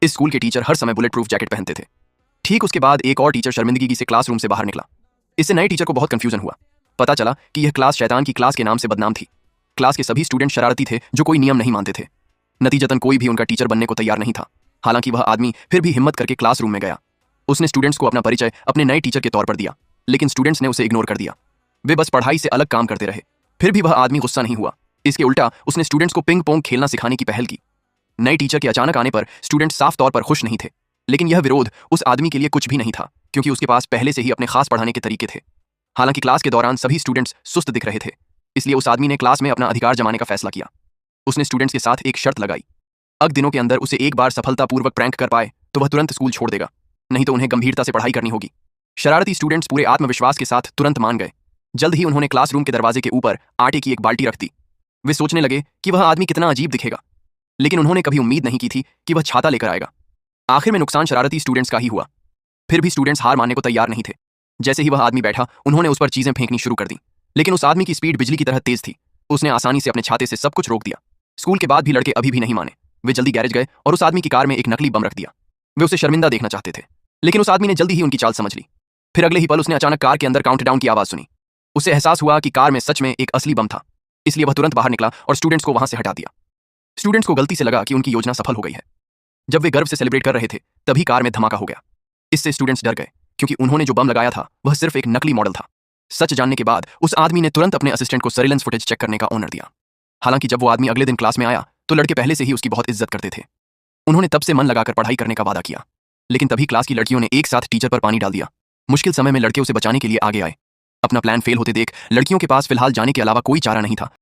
इस स्कूल के टीचर हर समय बुलेट प्रूफ जैकेट पहनते थे। ठीक उसके बाद एक और टीचर शर्मिंदगी से क्लासरूम से बाहर निकला। इससे नए टीचर को बहुत कंफ्यूजन हुआ। पता चला कि यह क्लास शैतान की क्लास के नाम से बदनाम थी। क्लास के सभी स्टूडेंट शरारती थे जो कोई नियम नहीं मानते थे। नतीजतन कोई भी उनका टीचर बनने को तैयार नहीं था। हालांकि वह आदमी फिर भी हिम्मत करके क्लासरूम में गया। उसने स्टूडेंट्स को अपना परिचय अपने नए टीचर के तौर पर दिया, लेकिन स्टूडेंट्स ने उसे इग्नोर कर दिया। वे बस पढ़ाई से अलग काम करते रहे। फिर भी वह आदमी गुस्सा नहीं हुआ। इसके उल्टा उसने स्टूडेंट्स को पिंग पोंग खेलना सिखाने की पहल की। नए टीचर के अचानक आने पर स्टूडेंट साफ तौर पर खुश नहीं थे, लेकिन यह विरोध उस आदमी के लिए कुछ भी नहीं था, क्योंकि उसके पास पहले से ही अपने खास पढ़ाने के तरीके थे। हालांकि क्लास के दौरान सभी स्टूडेंट्स सुस्त दिख रहे थे, इसलिए उस आदमी ने क्लास में अपना अधिकार जमाने का फैसला किया। उसने स्टूडेंट्स के साथ एक शर्त लगाई। अग दिनों के अंदर उसे एक बार सफलतापूर्वक प्रैंक कर पाए तो वह तुरंत स्कूल छोड़ देगा, नहीं तो उन्हें गंभीरता से पढ़ाई करनी होगी। शरारती स्टूडेंट्स पूरे आत्मविश्वास के साथ तुरंत मान गए। जल्द ही उन्होंने क्लासरूम के दरवाजे के ऊपर आटे की एक बाल्टी रख दी। वे सोचने लगे कि वह आदमी कितना अजीब दिखेगा, लेकिन उन्होंने कभी उम्मीद नहीं की थी कि वह छाता लेकर आएगा। आखिर में नुकसान शरारती स्टूडेंट्स का ही हुआ। फिर भी स्टूडेंट्स हार मानने को तैयार नहीं थे। जैसे ही वह आदमी बैठा, उन्होंने उस पर चीजें फेंकनी शुरू कर दी, लेकिन उस आदमी की स्पीड बिजली की तरह तेज थी। उसने आसानी से अपने छाते से सब कुछ रोक दिया। स्कूल के बाद भी लड़के अभी भी नहीं माने। वे जल्दी गैरेज गए और उस आदमी की कार में एक नकली बम रख दिया। वे उसे शर्मिंदा देखना चाहते थे, लेकिन उस आदमी ने जल्दी ही उनकी चाल समझ ली। फिर अगले ही पल उसने अचानक कार के अंदर काउंटडाउन की आवाज सुनी। उसे एहसास हुआ कि कार में सच में एक असली बम था, इसलिए वह तुरंत बाहर निकला और स्टूडेंट्स को वहां से हटा दिया। स्टूडेंट्स को गलती से लगा कि उनकी योजना सफल हो गई है। जब वे गर्व से सेलिब्रेट कर रहे थे, तभी कार में धमाका हो गया। इससे स्टूडेंट्स डर गए, क्योंकि उन्होंने जो बम लगाया था वह सिर्फ एक नकली मॉडल था। सच जानने के बाद उस आदमी ने तुरंत अपने असिस्टेंट को सर्विलेंस फुटेज चेक करने का ऑर्डर दिया। हालांकि जब वो आदमी अगले दिन क्लास में आया तो लड़के पहले से ही उसकी बहुत इज्जत करते थे। उन्होंने तब से मन लगाकर पढ़ाई करने का वादा किया, लेकिन तभी क्लास की लड़कियों ने एक साथ टीचर पर पानी डाल दिया। मुश्किल समय में लड़के उसे बचाने के लिए आगे आए। अपना प्लान फेल होते देख लड़कियों के पास फिलहाल जाने के अलावा कोई चारा नहीं था,